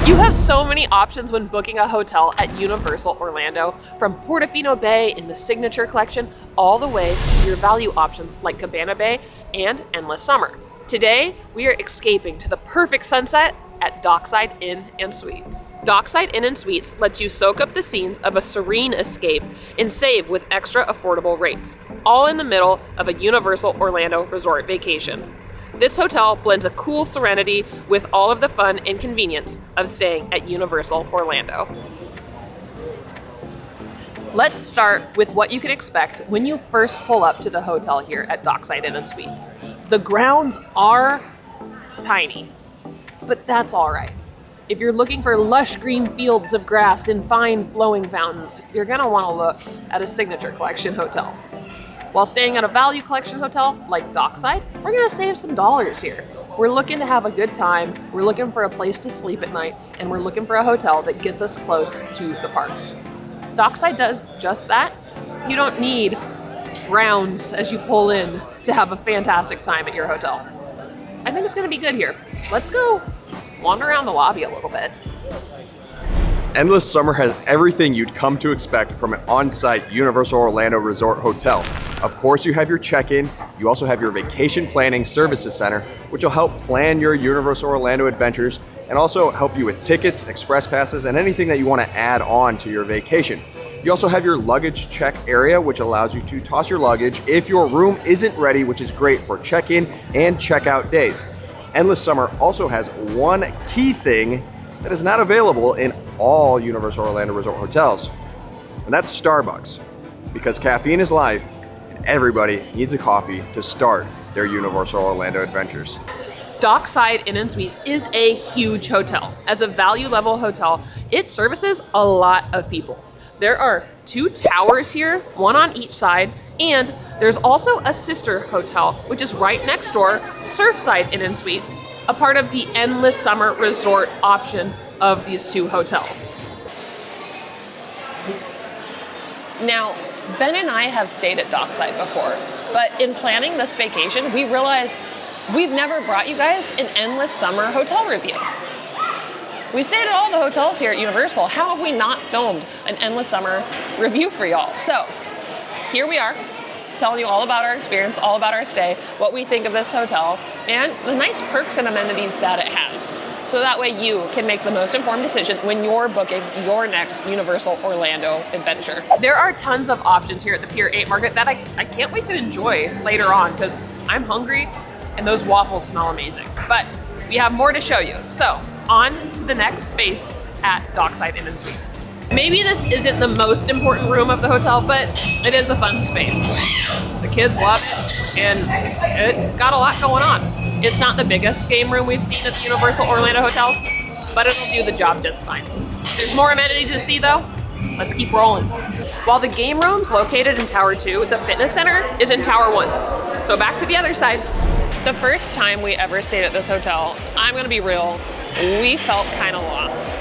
You have so many options when booking a hotel at Universal Orlando, from Portofino Bay in the Signature Collection all the way to your value options like Cabana Bay and Endless Summer. Today, we are escaping to the perfect sunset at Dockside Inn and Suites. Dockside Inn and Suites lets you soak up the scenes of a serene escape and save with extra affordable rates, all in the middle of a Universal Orlando resort vacation. This hotel blends a cool serenity with all of the fun and convenience of staying at Universal Orlando. Let's start with what you can expect when you first pull up to the hotel here at Dockside Inn and Suites. The grounds are tiny, but that's all right. If you're looking for lush green fields of grass and fine flowing fountains, you're gonna wanna look at a Signature Collection hotel. While staying at a value collection hotel like Dockside, we're gonna save some dollars here. We're looking to have a good time, we're looking for a place to sleep at night, and we're looking for a hotel that gets us close to the parks. Dockside does just that. You don't need rounds as you pull in to have a fantastic time at your hotel. I think it's gonna be good here. Let's go wander around the lobby a little bit. Endless Summer has everything you'd come to expect from an on-site Universal Orlando Resort hotel. Of course, you have your check-in. You also have your vacation planning services center, which will help plan your Universal Orlando adventures and also help you with tickets, express passes, and anything that you want to add on to your vacation. You also have your luggage check area, which allows you to toss your luggage if your room isn't ready, which is great for check-in and check-out days. Endless Summer also has one key thing that is not available in all Universal Orlando Resort hotels, and that's Starbucks, because caffeine is life and everybody needs a coffee to start their Universal Orlando adventures. Dockside Inn and Suites is a huge hotel. As a value level hotel, it services a lot of people. There are 2 towers here, one on each side, and there's also a sister hotel, which is right next door, Surfside Inn and Suites, a part of the Endless Summer resort option of these 2 hotels. Now, Ben and I have stayed at Dockside before, but in planning this vacation, we realized we've never brought you guys an Endless Summer hotel review. We stayed at all the hotels here at Universal. How have we not filmed an Endless Summer review for y'all? So here we are, telling you all about our experience, all about our stay, what we think of this hotel, and the nice perks and amenities that it has. So that way you can make the most informed decision when you're booking your next Universal Orlando adventure. There are tons of options here at the Pier 8 Market that I can't wait to enjoy later on because I'm hungry and those waffles smell amazing. But we have more to show you. So on to the next space at Dockside Inn and Suites. Maybe this isn't the most important room of the hotel, but it is a fun space. The kids love it, and it's got a lot going on. It's not the biggest game room we've seen at the Universal Orlando hotels, but it'll do the job just fine. There's more amenities to see though. Let's keep rolling. While the game room's located in Tower 2, the fitness center is in Tower 1. So back to the other side. The first time we ever stayed at this hotel, I'm gonna be real, we felt kind of lost.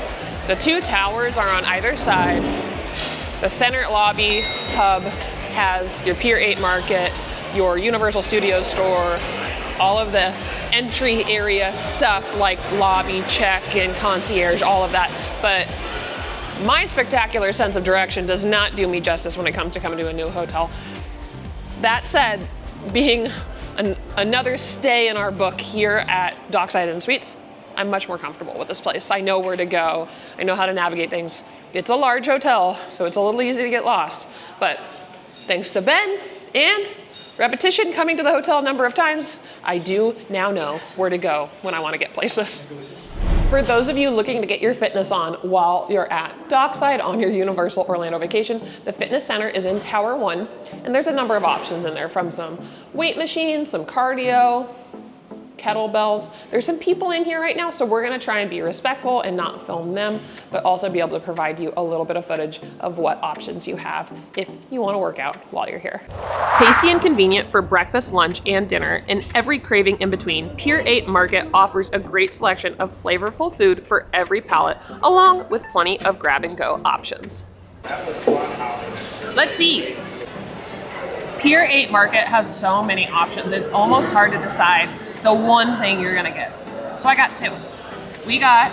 The 2 towers are on either side. The center lobby hub has your Pier 8 Market, your Universal Studios store, all of the entry area stuff like lobby check and concierge, all of that. But my spectacular sense of direction does not do me justice when it comes to coming to a new hotel. That said, being another stay in our book here at Dockside Inn and Suites, I'm much more comfortable with this place. I know where to go. I know how to navigate things. It's a large hotel, so it's a little easy to get lost. But thanks to Ben and repetition coming to the hotel a number of times, I do now know where to go when I want to get places. For those of you looking to get your fitness on while you're at Dockside on your Universal Orlando vacation, the fitness center is in Tower 1, and there's a number of options in there, from some weight machines, some cardio, kettlebells. There's some people in here right now, so we're gonna try and be respectful and not film them, but also be able to provide you a little bit of footage of what options you have if you wanna work out while you're here. Tasty and convenient for breakfast, lunch, and dinner, and every craving in between, Pier 8 Market offers a great selection of flavorful food for every palate, along with plenty of grab-and-go options. Let's eat! Pier 8 Market has so many options, it's almost hard to decide the one thing you're gonna get. So I got 2. We got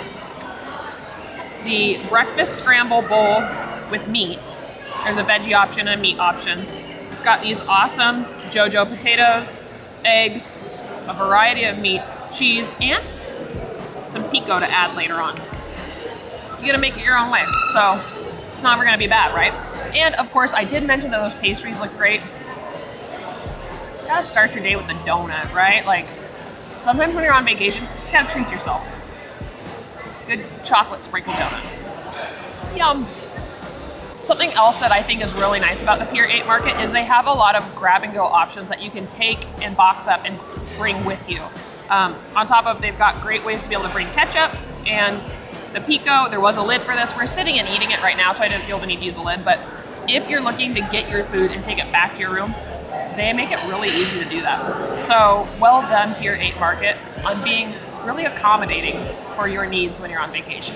the breakfast scramble bowl with meat. There's a veggie option and a meat option. It's got these awesome JoJo potatoes, eggs, a variety of meats, cheese, and some pico to add later on. You gotta make it your own way, so it's never gonna be bad, right? And of course, I did mention that those pastries look great. You gotta start your day with a donut, right? Like, sometimes when you're on vacation, you just gotta treat yourself. Good chocolate sprinkle donut. Yum. Something else that I think is really nice about the Pier 8 Market is they have a lot of grab-and-go options that you can take and box up and bring with you. On top of, they've got great ways to be able to bring ketchup and the pico. There was a lid for this. We're sitting and eating it right now, so I didn't feel the need to use a lid. But if you're looking to get your food and take it back to your room, they make it really easy to do that. So well done, Pier 8 Market, on being really accommodating for your needs when you're on vacation.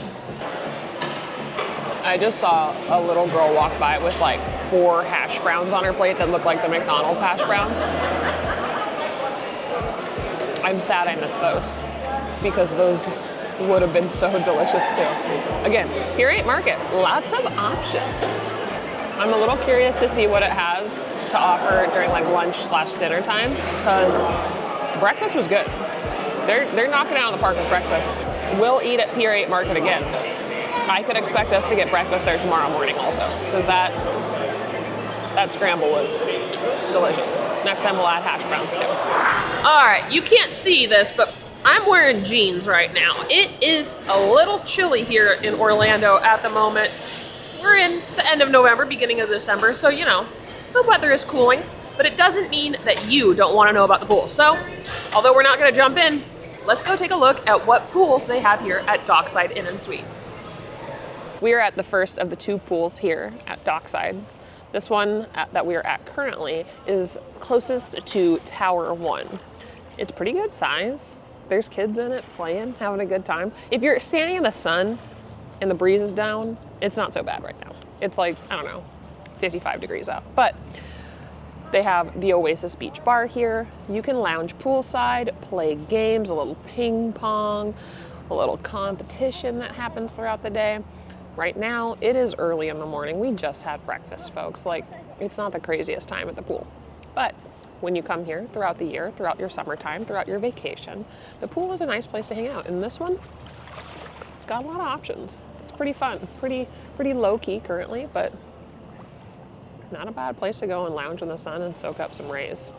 I just saw a little girl walk by with like 4 hash browns on her plate that look like the McDonald's hash browns. I'm sad I missed those because those would have been so delicious too. Again, Pier 8 Market, lots of options. I'm a little curious to see what it has to offer during like lunch/dinner time because breakfast was good. They're knocking it out of the park with breakfast. We'll eat at Pier 8 Market again. I could expect us to get breakfast there tomorrow morning also, because that scramble was delicious. Next time we'll add hash browns too. All right, you can't see this, but I'm wearing jeans right now. It is a little chilly here in Orlando at the moment. We're in the end of November, beginning of December, so you know, the weather is cooling, but it doesn't mean that you don't want to know about the pool. So, although we're not gonna jump in, let's go take a look at what pools they have here at Dockside Inn and Suites. We are at the first of the 2 pools here at Dockside. This one that we are at currently is closest to Tower 1. It's pretty good size. There's kids in it playing, having a good time. If you're standing in the sun and the breeze is down, it's not so bad right now. It's like, I don't know, 55 degrees out. But they have the Oasis Beach Bar here. You can lounge poolside, play games, a little ping pong, a little competition that happens throughout the day. Right now, it is early in the morning. We just had breakfast, folks. Like, it's not the craziest time at the pool. But when you come here throughout the year, throughout your summertime, throughout your vacation, the pool is a nice place to hang out. And this one, it's got a lot of options. It's pretty fun, pretty low-key currently, but not a bad place to go and lounge in the sun and soak up some rays.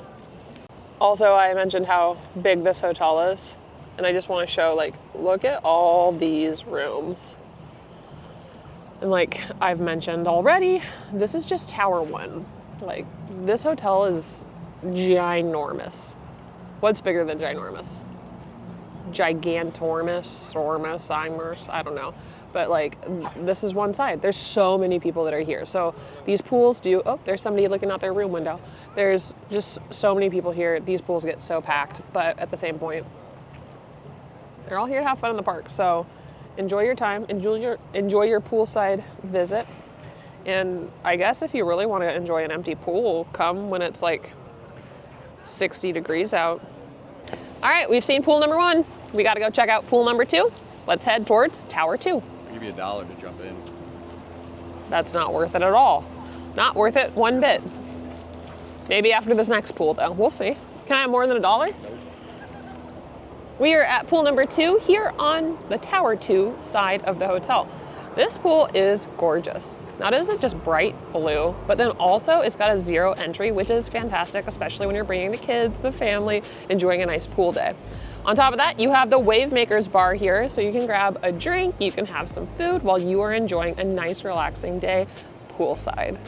Also, I mentioned how big this hotel is, and I just want to show, like, look at all these rooms. And like I've mentioned already, this is just Tower 1. Like, this hotel is ginormous. What's bigger than ginormous? Gigantormous, Ormus, Imers, I don't know. But like, this is one side. There's so many people that are here. So these pools do, oh, there's somebody looking out their room window. There's just so many people here. These pools get so packed, but at the same point, they're all here to have fun in the park. So enjoy your time, enjoy your poolside visit. And I guess if you really want to enjoy an empty pool, come when it's like 60 degrees out. All right, we've seen pool number 1. We got to go check out pool number 2. Let's head towards Tower 2. I'll give you $1 to jump in. That's not worth it at all. Not worth it one bit. Maybe after this next pool though, we'll see. Can I have more than $1? We are at pool number 2 here on the Tower 2 side of the hotel. This pool is gorgeous. Not only is it just bright blue, but then also it's got a 0 entry, which is fantastic, especially when you're bringing the kids, the family, enjoying a nice pool day. On top of that, you have the Wave Makers bar here, so you can grab a drink, you can have some food while you are enjoying a nice, relaxing day poolside.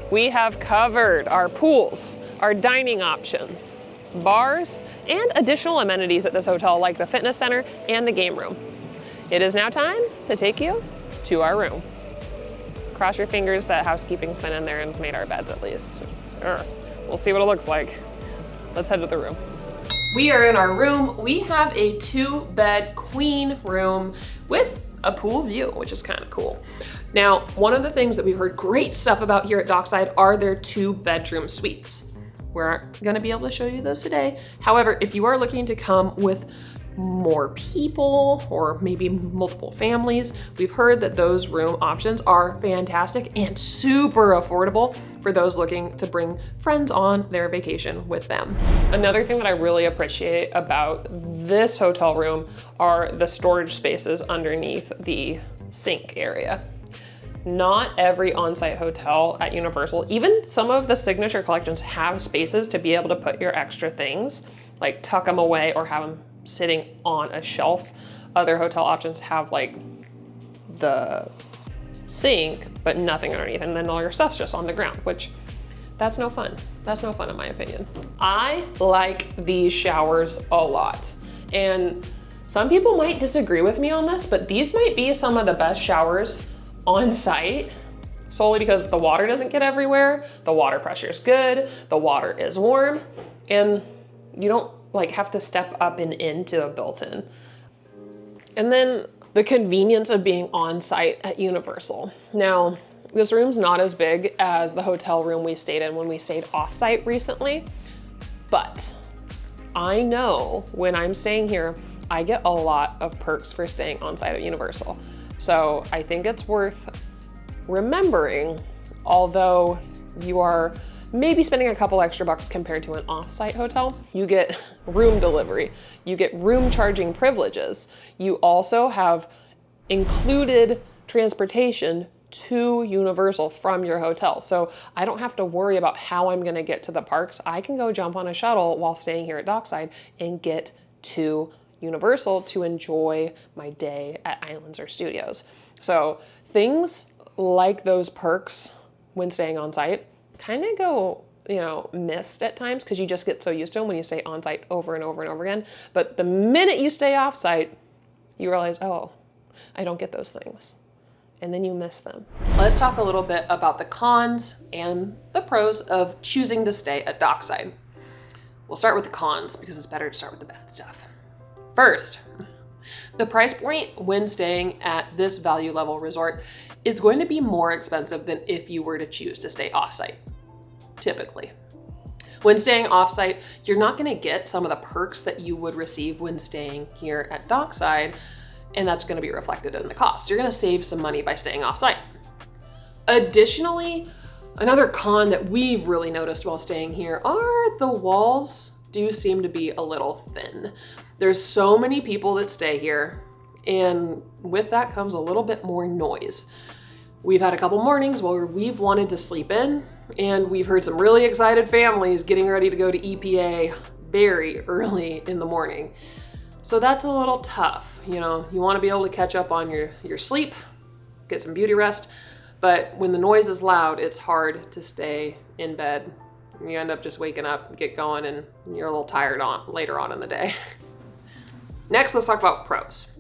We have covered our pools, our dining options, bars, and additional amenities at this hotel like the fitness center and the game room. It is now time to take you to our room. Cross your fingers that housekeeping's been in there and has made our beds at least. We'll see what it looks like. Let's head to the room. We are in our room. We have a 2-bed queen room with a pool view, which is kind of cool. Now, one of the things that we've heard great stuff about here at Dockside are their 2-bedroom suites. We're gonna be able to show you those today. However, if you are looking to come with more people or maybe multiple families, we've heard that those room options are fantastic and super affordable for those looking to bring friends on their vacation with them. Another thing that I really appreciate about this hotel room are the storage spaces underneath the sink area. Not every on-site hotel at Universal, even some of the signature collections, have spaces to be able to put your extra things, like tuck them away or have them sitting on a shelf. Other hotel options have like the sink, but nothing underneath, and then all your stuff's just on the ground, which that's no fun. That's no fun in my opinion. I like these showers a lot, and some people might disagree with me on this, but these might be some of the best showers on site, solely because the water doesn't get everywhere, the water pressure is good, the water is warm, and you don't like have to step up and into a built-in. And then the convenience of being on site at Universal. Now, this room's not as big as the hotel room we stayed in when we stayed off-site recently, but I know when I'm staying here, I get a lot of perks for staying on site at Universal. So I think it's worth remembering, although you are maybe spending a couple extra bucks compared to an off-site hotel, you get room delivery, you get room charging privileges. You also have included transportation to Universal from your hotel. So I don't have to worry about how I'm gonna get to the parks. I can go jump on a shuttle while staying here at Dockside and get to Universal to enjoy my day at Islands or Studios. So things like those perks when staying on site kind of go, missed at times because you just get so used to them when you stay on site over and over and over again. But the minute you stay off site, you realize, oh, I don't get those things. And then you miss them. Let's talk a little bit about the cons and the pros of choosing to stay at Dockside. We'll start with the cons because it's better to start with the bad stuff. First, the price point when staying at this value level resort is going to be more expensive than if you were to choose to stay offsite, typically. When staying offsite, you're not gonna get some of the perks that you would receive when staying here at Dockside, and that's gonna be reflected in the cost. You're gonna save some money by staying offsite. Additionally, another con that we've really noticed while staying here are the walls do seem to be a little thin. There's so many people that stay here, and with that comes a little bit more noise. We've had a couple mornings where we've wanted to sleep in, and we've heard some really excited families getting ready to go to EPA very early in the morning. So that's a little tough. You want to be able to catch up on your sleep, get some beauty rest, but when the noise is loud, it's hard to stay in bed. You end up just waking up, get going, and you're a little tired later on in the day. Next, let's talk about pros.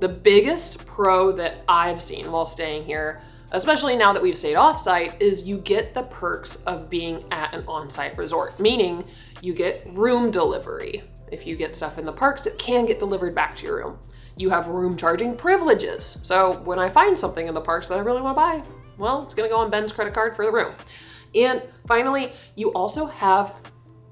The biggest pro that I've seen while staying here, especially now that we've stayed off-site, is you get the perks of being at an on-site resort, meaning you get room delivery. If you get stuff in the parks, it can get delivered back to your room. You have room charging privileges. So when I find something in the parks that I really want to buy, well, it's gonna go on Ben's credit card for the room. And finally, you also have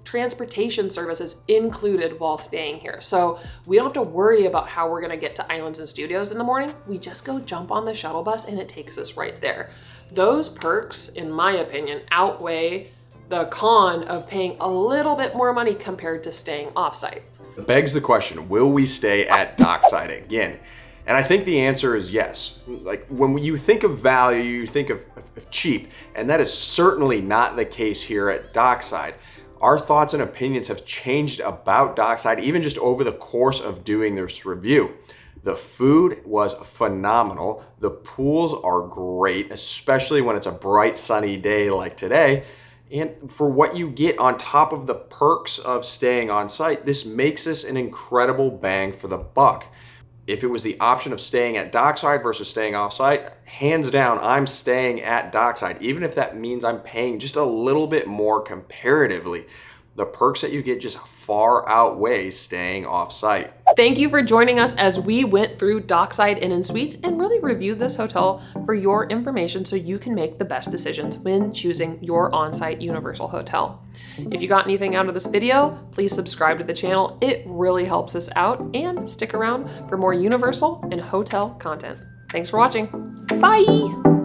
transportation services included while staying here. So we don't have to worry about how we're gonna get to Islands and Studios in the morning. We just go jump on the shuttle bus and it takes us right there. Those perks, in my opinion, outweigh the con of paying a little bit more money compared to staying offsite. It begs the question, will we stay at Dockside again? And I think the answer is yes. Like when you think of value, you think of cheap, and that is certainly not the case here at Dockside. Our thoughts and opinions have changed about Dockside even just over the course of doing this review. The food was phenomenal. The pools are great, especially when it's a bright sunny day like today. And for what you get on top of the perks of staying on site, this makes this an incredible bang for the buck. If it was the option of staying at Dockside versus staying off-site, hands down, I'm staying at Dockside, even if that means I'm paying just a little bit more comparatively. The perks that you get just far outweigh staying off-site. Thank you for joining us as we went through Dockside Inn and Suites and really reviewed this hotel for your information so you can make the best decisions when choosing your on-site Universal hotel. If you got anything out of this video, please subscribe to the channel. It really helps us out, and stick around for more Universal and hotel content. Thanks for watching. Bye!